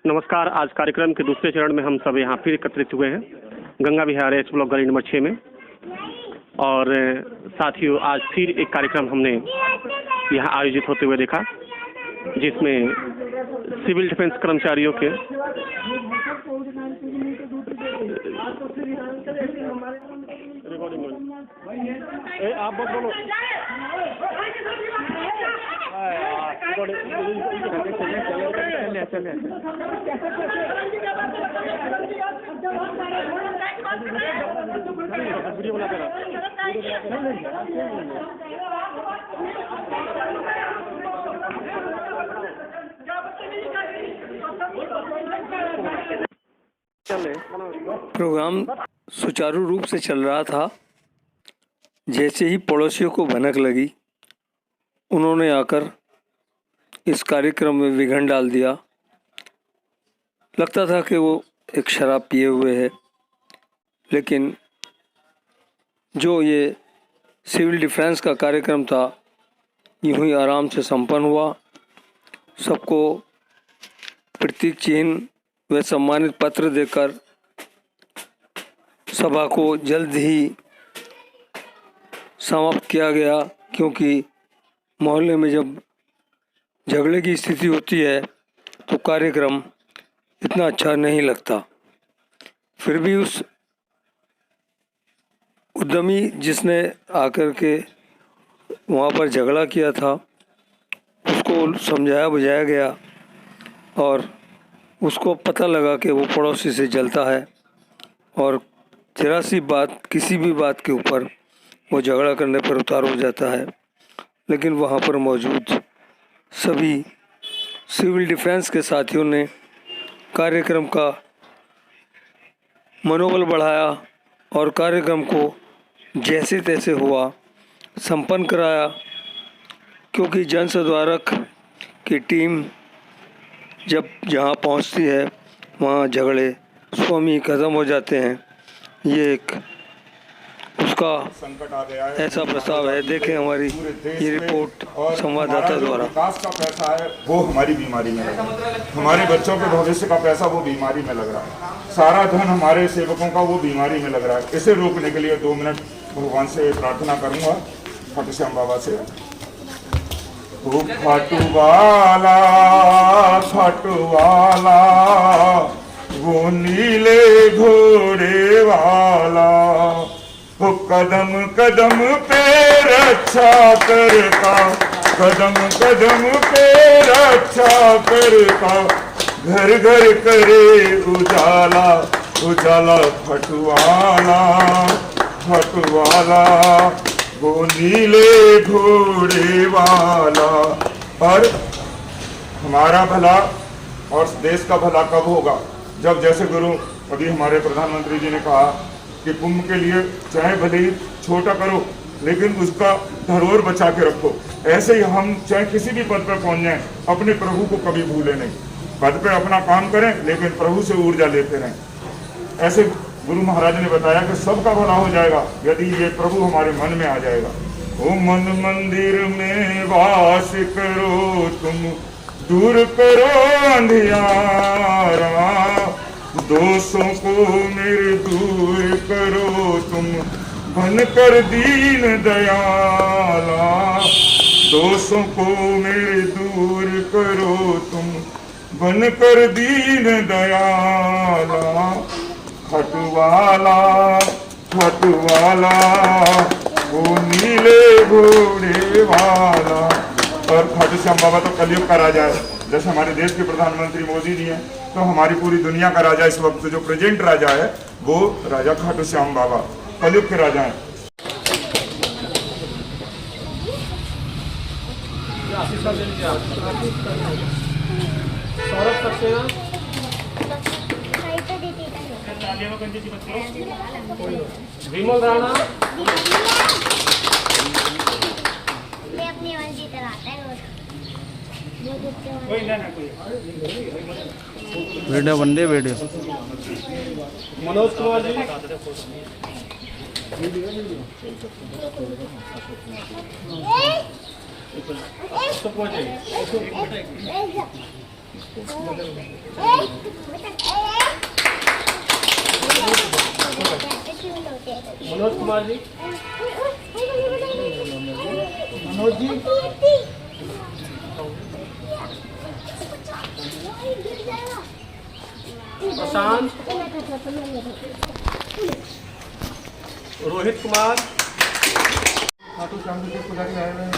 नमस्कार। आज कार्यक्रम के दूसरे चरण में हम सब यहाँ फिर एकत्रित हुए हैं गंगा विहार एच ब्लॉक गली नंबर 6 में। और साथियों, आज फिर एक कार्यक्रम हमने यहाँ आयोजित होते हुए देखा, जिसमें सिविल डिफेंस कर्मचारियों के आप बोलो वीडियो बना कर प्रोग्राम सुचारू रूप से चल रहा था। जैसे ही पड़ोसियों को भनक लगी, उन्होंने आकर इस कार्यक्रम में विघन डाल दिया। लगता था कि वो एक शराब पिए हुए है, लेकिन जो ये सिविल डिफेंस का कार्यक्रम था, यूं ही आराम से संपन्न हुआ। सबको प्रतीक चिन्ह व सम्मानित पत्र देकर सभा को जल्द ही समाप्त किया गया, क्योंकि मोहल्ले में जब झगड़े की स्थिति होती है तो कार्यक्रम इतना अच्छा नहीं लगता। फिर भी उस उद्यमी जिसने आकर के वहाँ पर झगड़ा किया था, उसको समझाया बुझाया गया और उसको पता लगा कि वो पड़ोसी से जलता है और जरा सी बात, किसी भी बात के ऊपर वो झगड़ा करने पर उतार हो जाता है। लेकिन वहाँ पर मौजूद सभी सिविल डिफेंस के साथियों ने कार्यक्रम का मनोबल बढ़ाया और कार्यक्रम को जैसे तैसे हुआ संपन्न कराया, क्योंकि जन सुधारक की टीम जब जहाँ पहुँचती है वहाँ झगड़े स्वयं ख़त्म हो जाते हैं। ये एक उसका संकट आ गया है, ऐसा प्रस्ताव है। देखें हमारी ये रिपोर्ट संवाददाता द्वारा। विकास का पैसा है वो हमारी बीमारी में लग रहा है, हमारे बच्चों के भविष्य का पैसा वो बीमारी में लग रहा है, सारा धन हमारे सेवकों का वो बीमारी में लग रहा है। इसे रोकने के लिए 2 मिनट भगवान से प्रार्थना करूंगा, खाटू श्याम बाबा से। खाटू वाला वो नीले घोड़े वाला, वो कदम कदम पे रक्षा करता, कदम कदम पे रक्षा करता, घर घर करे उजाला उजाला। फटवाला फटवाला वो नीले घोड़े वाला। और हमारा भला और देश का भला कब होगा? जब जैसे गुरु अभी हमारे प्रधानमंत्री जी ने कहा कि कुंभ के लिए चाहे भले ही छोटा करो, लेकिन उसका धरोहर बचा के रखो। ऐसे ही हम चाहे किसी भी पद पर पहुंच जाएं, अपने प्रभु को कभी भूले नहीं। पद पे अपना काम करें, लेकिन प्रभु से ऊर्जा लेते रहें। ऐसे गुरु महाराज ने बताया कि सबका भला हो जाएगा यदि ये प्रभु हमारे मन में आ जाएगा। ओ मन मंदिर में वास करो तुम, दूर करो अंधियारा, दोषों को मेरे दूर करो तुम, बन कर दीन दयाला। दोषों को मेरे दूर करो तुम, बन कर दीन दयाला। खटवाला खटवाला वो नीले घोड़े वाला। और खाटू श्याम बाबा तो कलयुग का राजा है। जैसे हमारे देश के प्रधानमंत्री मोदी जी हैं, तो हमारी पूरी दुनिया का राजा इस वक्त जो प्रेजेंट राजा है वो राजा खाटू श्याम बाबा कलयुग के राजा हैं। विमल राणा वीडियो बन रही है। वीडियो मनोज कुमार जी, मनोज कुमार जी, मनोज जी, प्रशांत, रोहित कुमार, खाटू श्याम जी के पुजारी आए हुए हैं।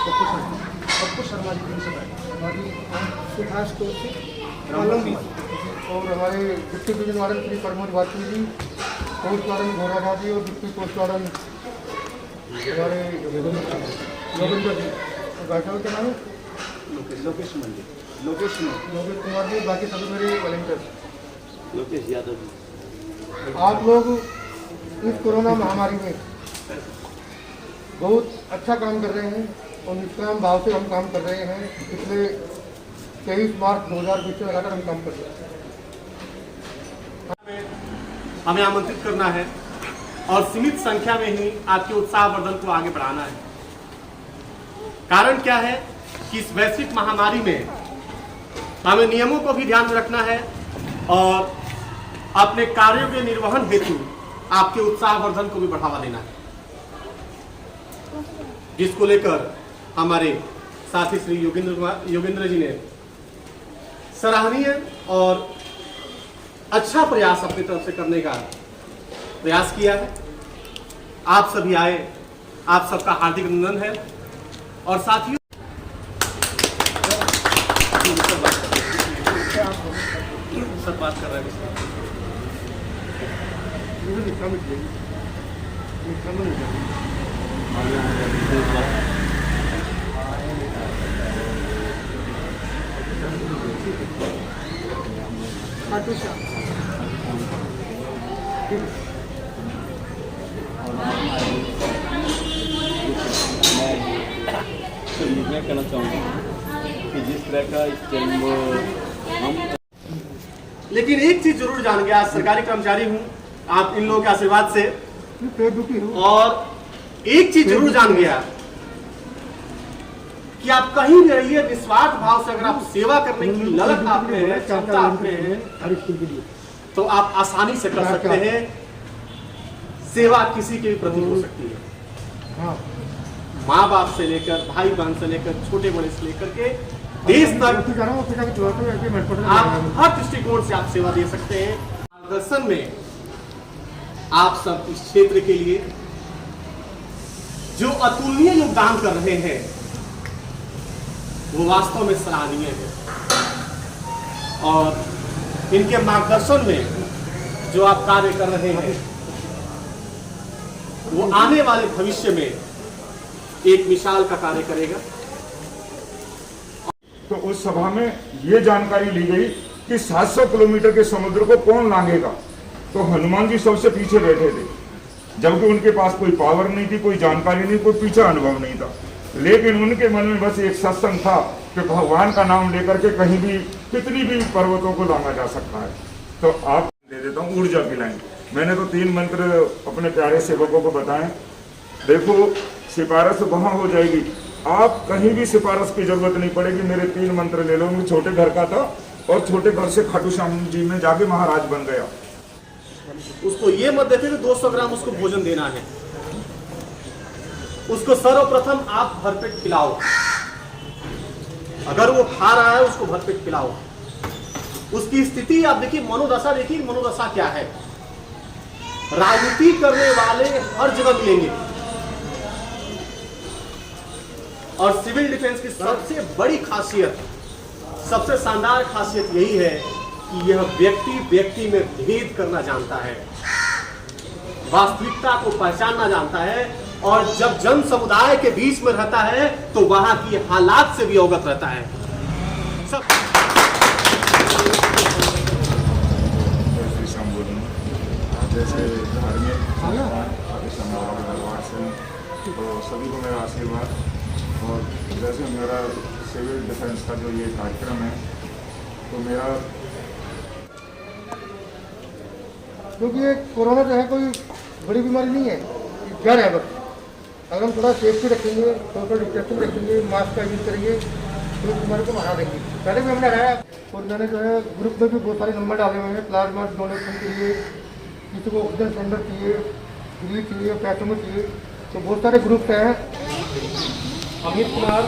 पप्पू शर्मा जी हमारी सुभाष कौशिक और हमारे deputy division warden Shri Pramod Vajpayee ji, post warden Ghoraja ji और डिप्टी पोस्ट वार्डन हमारे योगेंद्र जी और भाई के नाम लोकेश कुमार जी, बाकी सभी मेरे वॉलंटियर। लोकेश यादव जी। आप लोग इस कोरोना महामारी में बहुत अच्छा काम कर रहे हैं और निष्काम भाव से हम काम कर रहे हैं। पिछले 23 मार्च 2020 से लगातार हम काम कर रहे हैं। हमें आमंत्रित करना है और सीमित संख्या में ही आपके उत्साहवर्धन को आगे बढ़ाना है। कारण क्या है कि इस वैश्विक महामारी में हमें नियमों को भी ध्यान में रखना है और अपने कार्यों के निर्वहन हेतु आपके उत्साहवर्धन को भी बढ़ावा देना है, जिसको लेकर हमारे साथी श्री योगेंद्र जी ने सराहनीय और अच्छा प्रयास अपनी तरफ से करने का प्रयास किया है। आप सभी आए, आप सबका हार्दिक अभिनंदन है। और साथियों, सब बात कर रहे हैं। मैं कहना चाहूँगा कि जिस तरह का इस जन्म हम, लेकिन एक चीज जरूर जान गया, सरकारी कर्मचारी हूं, आप इन लोगों के आशीर्वाद से, और एक चीज जरूर जान गया कि आप कहीं भी रहिए, निस्वार्थ भाव से अगर आप सेवा करने की ललक आप में है, क्षमता आप में है, तो आप आसानी से कर सकते हैं। सेवा किसी के भी प्रति हो सकती है, माँ बाप से लेकर भाई बहन से लेकर छोटे बड़े से लेकर के देश तक आप हर दृष्टिकोण से आप सेवा दे सकते हैं। मार्गदर्शन में आप सब इस क्षेत्र के लिए जो अतुलनीय योगदान कर रहे हैं वो वास्तव में सराहनीय है, और इनके मार्गदर्शन में जो आप कार्य कर रहे हैं वो आने वाले भविष्य में एक मिसाल का कार्य करेगा। तो उस सभा में ये जानकारी ली गई कि 700 किलोमीटर के समुद्र को कौन लांघेगा। तो हनुमान जी सबसे पीछे बैठे थे, जबकि उनके पास कोई पावर नहीं थी, कोई जानकारी नहीं, कोई पीछा अनुभव नहीं था, लेकिन उनके मन में बस एक सत्संग था कि भगवान का नाम लेकर के कहीं भी कितनी भी पर्वतों को लांघा जा सकता है। तो आप दे देता हूँ ऊर्जा की लाइन। मैंने तो 3 मंत्र अपने प्यारे सेवकों को बताए। देखो, सिफारिश वहां हो जाएगी, आप कहीं भी सिफारिश की जरूरत नहीं पड़ेगी। मेरे 3 मंत्र ले लो। मैं छोटे घर का था और छोटे घर से खाटू श्याम जी में जाके महाराज बन गया। उसको ये मत देते कि 200 ग्राम उसको भोजन देना है, उसको सर्वप्रथम आप भरपेट खिलाओ। अगर वो खा रहा है उसको भरपेट खिलाओ। उसकी स्थिति आप देखिए, मनोदशा देखिए, मनोदशा क्या है। राजनीति करने वाले हर जगह मिलेंगे, और सिविल डिफेंस की सबसे बड़ी खासियत, सबसे शानदार खासियत यही है कि यह व्यक्ति व्यक्ति में भेद करना जानता है, वास्तविकता को पहचानना जानता है, और जब जन समुदाय के बीच में रहता है तो वहां की हालात से भी अवगत रहता है। जैसे धार्मिक तो सभी को मेरा आशीर्वाद, और जैसे मेरा सिविल डिफेंस का जो ये कार्यक्रम है, तो मेरा, क्योंकि ये कोरोना जो है कोई बड़ी बीमारी नहीं है, डर है बस। अगर हम थोड़ा सेफ्टी रखेंगे, सोशल डिस्टेंसिंग रखेंगे, मास्क का यूज़ करेंगे तो इस बीमारी को हरा देंगे। पहले भी हमने हराया और मैंने जो है ग्रुप में भी बहुत सारे नंबर डाले हुए हैं प्लाज्मा डोनेशन के लिए, किसी को ऑक्सीजन सिलेंडर चाहिए, रिलीफ चाहिए, पैसों में चाहिए, तो बहुत सारे ग्रुप हैं। अमित कुमार